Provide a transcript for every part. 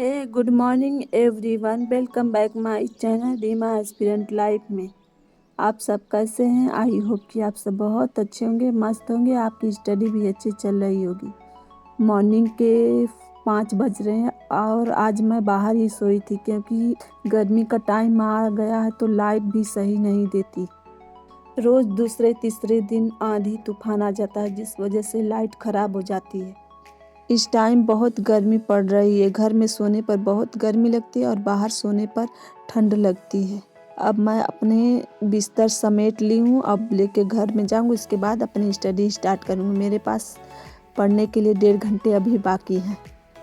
Hey good morning everyone, welcome back my channel Reema aspirant life में। आप सब कैसे हैं? आई होप कि आप सब बहुत अच्छे होंगे, मस्त होंगे, आपकी स्टडी भी अच्छी चल रही होगी। मॉर्निंग के 5 बज रहे हैं और आज मैं बाहर ही सोई थी क्योंकि गर्मी का टाइम आ गया है तो लाइट भी सही नहीं देती। रोज़ दूसरे तीसरे दिन आंधी तूफान आ जाता है जिस वजह से लाइट ख़राब हो जाती है। इस टाइम बहुत गर्मी पड़ रही है, घर में सोने पर बहुत गर्मी लगती है और बाहर सोने पर ठंड लगती है। अब मैं अपने बिस्तर समेट ली हूँ, अब लेके घर में जाऊँगी, इसके बाद अपनी स्टडी स्टार्ट करूँगी। मेरे पास पढ़ने के लिए 1.5 घंटे अभी बाकी हैं।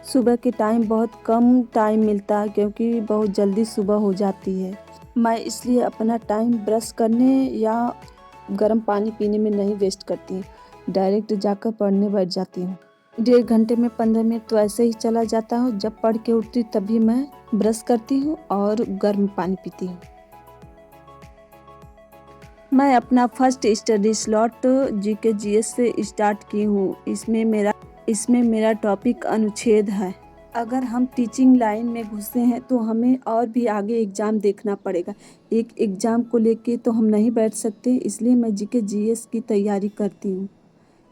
सुबह के टाइम बहुत कम टाइम मिलता है क्योंकि बहुत जल्दी सुबह हो जाती है। मैं इसलिए अपना टाइम ब्रश करने या गर्म पानी पीने में नहीं वेस्ट करती, डायरेक्ट जाकर पढ़ने बैठ जाती हूँ। 1.5 घंटे में 15 मिनट तो ऐसे ही चला जाता हूँ। जब पढ़ के उठती तभी मैं ब्रश करती हूँ और गर्म पानी पीती हूँ। मैं अपना first study slot GK GS से स्टार्ट की हूँ। इसमें मेरा टॉपिक अनुच्छेद है। अगर हम टीचिंग लाइन में घुसे हैं तो हमें और भी आगे एग्ज़ाम देखना पड़ेगा। एक एग्ज़ाम को लेके तो हम नहीं बैठ सकते, इसलिए मैं जीके जीएस की तैयारी करती हूँ।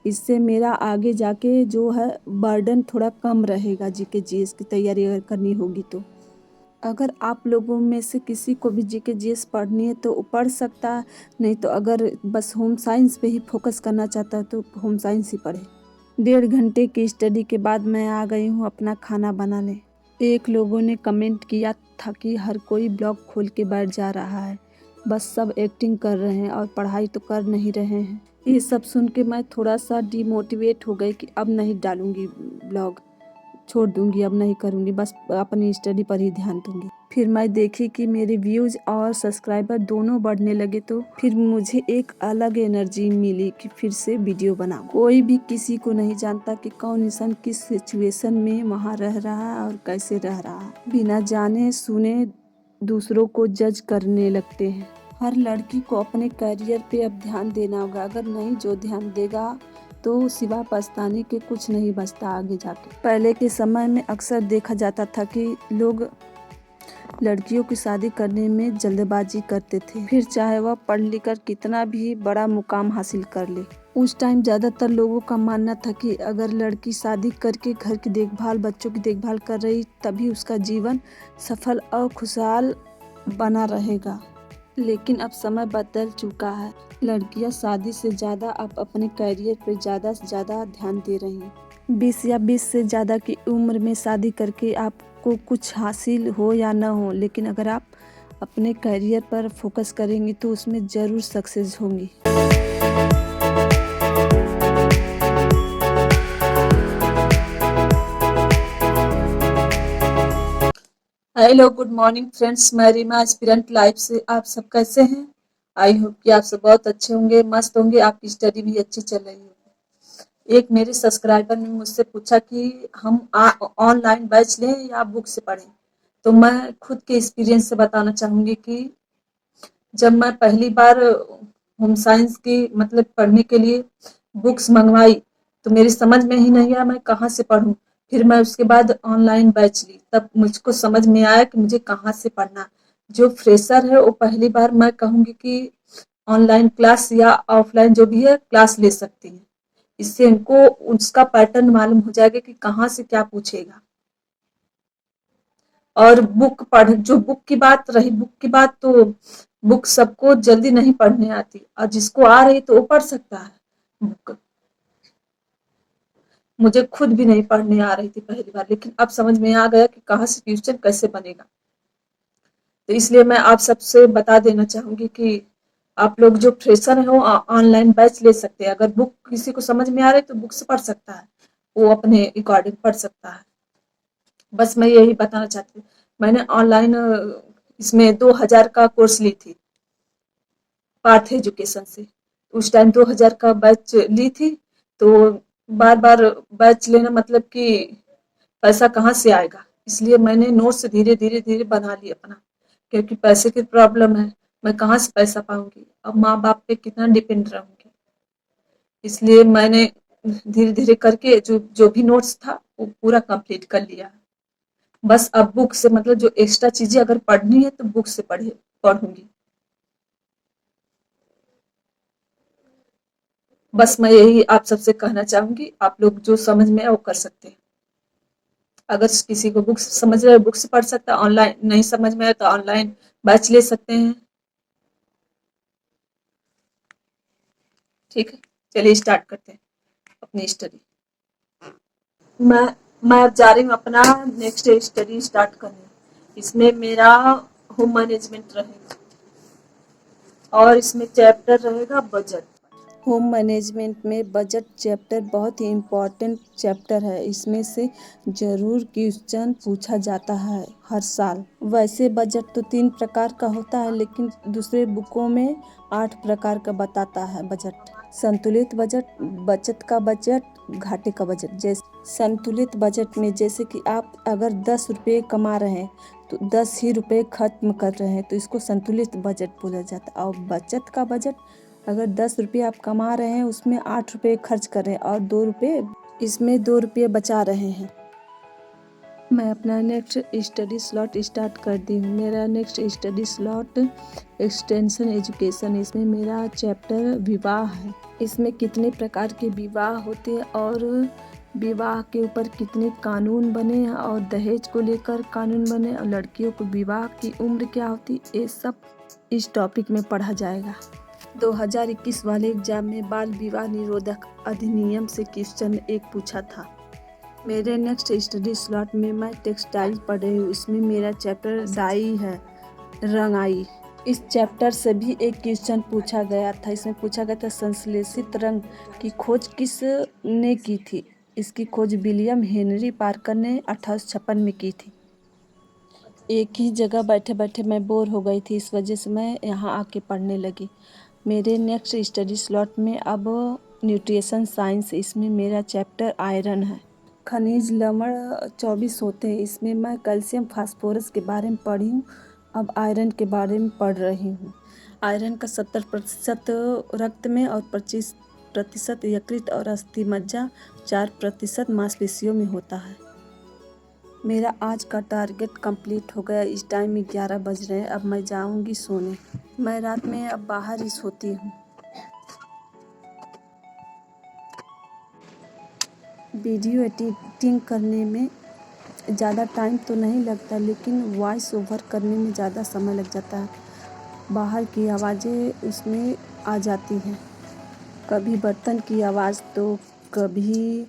इससे मेरा आगे जाके जो है बर्डन थोड़ा कम रहेगा। जीके जीएस की तैयारी अगर करनी होगी तो अगर आप लोगों में से किसी को भी जीके जीएस पढ़नी है तो वो पढ़ सकता है, नहीं तो अगर बस होम साइंस पे ही फोकस करना चाहता है तो होम साइंस ही पढ़े। 1.5 घंटे की स्टडी के बाद मैं आ गई हूँ अपना खाना बनाने। एक लोगों ने कमेंट किया था कि हर कोई ब्लॉग खोल के बैठ जा रहा है, बस सब एक्टिंग कर रहे हैं और पढ़ाई तो कर नहीं रहे हैं। ये सब सुन के मैं थोड़ा सा डिमोटिवेट हो गई कि अब नहीं डालूंगी ब्लॉग, छोड़ दूंगी, अब नहीं करूंगी, बस अपनी स्टडी पर ही ध्यान दूंगी। फिर मैं देखी कि मेरे व्यूज़ और सब्सक्राइबर दोनों बढ़ने लगे तो फिर मुझे एक अलग एनर्जी मिली कि फिर से वीडियो बनाऊं। कोई भी किसी को नहीं जानता कि कौन इंसान किस सिचुएशन में वहाँ रह रहा है और कैसे रह रहा है। बिना जाने सुने दूसरों को जज करने लगते हैं। हर लड़की को अपने करियर पे अब ध्यान देना होगा, अगर नहीं जो ध्यान देगा तो सिवा पछताने के कुछ नहीं बचता आगे जाके। पहले के समय में अक्सर देखा जाता था कि लोग लड़कियों की शादी करने में जल्दबाजी करते थे, फिर चाहे वह पढ़ लिख कर कितना भी बड़ा मुकाम हासिल कर ले। उस टाइम ज़्यादातर लोगों का मानना था कि अगर लड़की शादी करके घर की देखभाल, बच्चों की देखभाल कर रही तभी उसका जीवन सफल और खुशहाल बना रहेगा। लेकिन अब समय बदल चुका है। लड़कियां शादी से ज़्यादा अब अपने करियर पर ज़्यादा से ज़्यादा ध्यान दे रही हैं। 20 या 20 से ज़्यादा की उम्र में शादी करके आपको कुछ हासिल हो या ना हो, लेकिन अगर आप अपने करियर पर फोकस करेंगी तो उसमें ज़रूर सक्सेस होंगी। हेलो गुड मॉर्निंग फ्रेंड्स, मैं रीमा एस्पिरेंट लाइफ से। आप सब कैसे हैं? आई होप कि आप सब बहुत अच्छे होंगे, मस्त होंगे, आपकी स्टडी भी अच्छी चल रही होगी। एक मेरे सब्सक्राइबर ने मुझसे पूछा कि हम ऑनलाइन बैच लें या बुक से पढ़ें। तो मैं खुद के एक्सपीरियंस से बताना चाहूँगी कि जब मैं पहली बार होम साइंस की मतलब पढ़ने के लिए बुक्स मंगवाई तो मेरी समझ में ही नहीं आया मैं कहाँ से पढूं। फिर मैं उसके बाद ऑनलाइन बैच ली, तब मुझको समझ में आया कि मुझे कहाँ से पढ़ना। जो फ्रेशर है वो पहली बार मैं कहूँगी कि ऑनलाइन क्लास या ऑफलाइन जो भी है क्लास ले सकती है। इससे उनको उसका पैटर्न मालूम हो जाएगा कि कहाँ से क्या पूछेगा। और बुक की बात रही, बुक की बात तो बुक सबको जल्दी नहीं पढ़ने आती और जिसको आ रही तो वो पढ़ सकता है बुक। मुझे खुद भी नहीं पढ़ने आ रही थी पहली बार, लेकिन अब समझ में आ गया कि कहाँ से क्वेश्चन कैसे बनेगा। तो इसलिए मैं आप सबसे बता देना चाहूंगी कि आप लोग जो फ्रेशर हो ऑनलाइन बैच ले सकते हैं। अगर बुक किसी को समझ में आ रही है तो बुक से पढ़ सकता है, वो अपने अकॉर्डिंग पढ़ सकता है। बस मैं यही बताना चाहती हूँ। मैंने ऑनलाइन इसमें 2000 का कोर्स ली थी पार्थ एजुकेशन से। उस टाइम 2000 का बैच ली थी तो बार बार बैच लेना मतलब कि पैसा कहाँ से आएगा, इसलिए मैंने नोट्स धीरे धीरे धीरे बना ली अपना, क्योंकि पैसे की प्रॉब्लम है। मैं कहाँ से पैसा पाऊंगी, अब माँ बाप पे कितना डिपेंड रहूंगी। इसलिए मैंने धीरे धीरे करके जो जो भी नोट्स था वो पूरा कंप्लीट कर लिया। बस अब बुक से मतलब जो एक्स्ट्रा चीजें अगर पढ़नी है तो बुक से पढ़ूंगी। बस मैं यही आप सबसे कहना चाहूंगी, आप लोग जो समझ में आए वो कर सकते हैं। अगर किसी को बुक समझ रहे बुक से पढ़ सकता है, ऑनलाइन नहीं समझ में आए तो ऑनलाइन बैच ले सकते हैं। ठीक है, चलिए स्टार्ट करते हैं अपनी स्टडी। मैं मैं अब जा रही हूँ अपना नेक्स्ट स्टडी स्टार्ट करने। इसमें मेरा होम मैनेजमेंट रहेगा और इसमें चैप्टर रहेगा बजट। होम मैनेजमेंट में बजट चैप्टर बहुत ही इम्पोर्टेंट चैप्टर है। इसमें से ज़रूर क्वेश्चन पूछा जाता है हर साल। वैसे बजट तो 3 प्रकार का होता है, लेकिन दूसरे बुकों में 8 प्रकार का बताता है बजट। संतुलित बजट, बचत का बजट, घाटे का बजट। जैसे संतुलित बजट में जैसे कि आप अगर 10 रुपये कमा रहे हैं तो 10 ही रुपये खत्म कर रहे हैं, तो इसको संतुलित बजट बोला जाता है। और बचत का बजट, अगर 10 रुपये आप कमा रहे हैं उसमें 8 रुपये खर्च कर रहे हैं और 2 रुपये इसमें 2 रुपये बचा रहे हैं। मैं अपना नेक्स्ट स्टडी स्लॉट स्टार्ट कर दी हूँ। मेरा next study slot extension education, इसमें मेरा चैप्टर विवाह है। इसमें कितने प्रकार के विवाह होते हैं और विवाह के ऊपर कितने कानून बने हैं और दहेज को लेकर कानून बने और लड़कियों को विवाह की उम्र क्या होती, ये सब इस टॉपिक में पढ़ा जाएगा। 2021 वाले एग्जाम में बाल विवाह निरोधक अधिनियम से क्वेश्चन एक पूछा था। मेरे नेक्स्ट स्टडी स्लॉट में मैं टेक्सटाइल पढ़ रही हूँ। इसमें मेरा चैप्टर डाई है, रंगाई। इस चैप्टर से भी एक क्वेश्चन पूछा गया था। इसमें पूछा गया था संश्लेषित रंग की खोज किसने की थी। इसकी खोज विलियम हेनरी पार्कर ने 1856 में की थी। एक ही जगह बैठे बैठे मैं बोर हो गई थी, इस वजह से मैं यहाँ आके पढ़ने लगी। मेरे नेक्स्ट स्टडी स्लॉट में अब न्यूट्रिशन साइंस, इसमें मेरा चैप्टर आयरन है। खनिज लवण 24 होते हैं। इसमें मैं कैल्शियम फास्फोरस के बारे में पढ़ी हूँ, अब आयरन के बारे में पढ़ रही हूँ। आयरन का 70% रक्त में और 25% यकृत और अस्थि मज्जा, 4% मांसपेशियों में होता है। मेरा आज का टारगेट कंप्लीट हो गया। इस टाइम में 11 बज रहे हैं। अब मैं जाऊंगी सोने। मैं रात में अब बाहर ही सोती हूँ। वीडियो एडिटिंग करने में ज़्यादा टाइम तो नहीं लगता, लेकिन वॉइस ओवर करने में ज़्यादा समय लग जाता है। बाहर की आवाज़ें उसमें आ जाती हैं, कभी बर्तन की आवाज़ तो कभी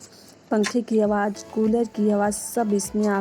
पंखे की आवाज़, कूलर की आवाज़, सब इसमें आ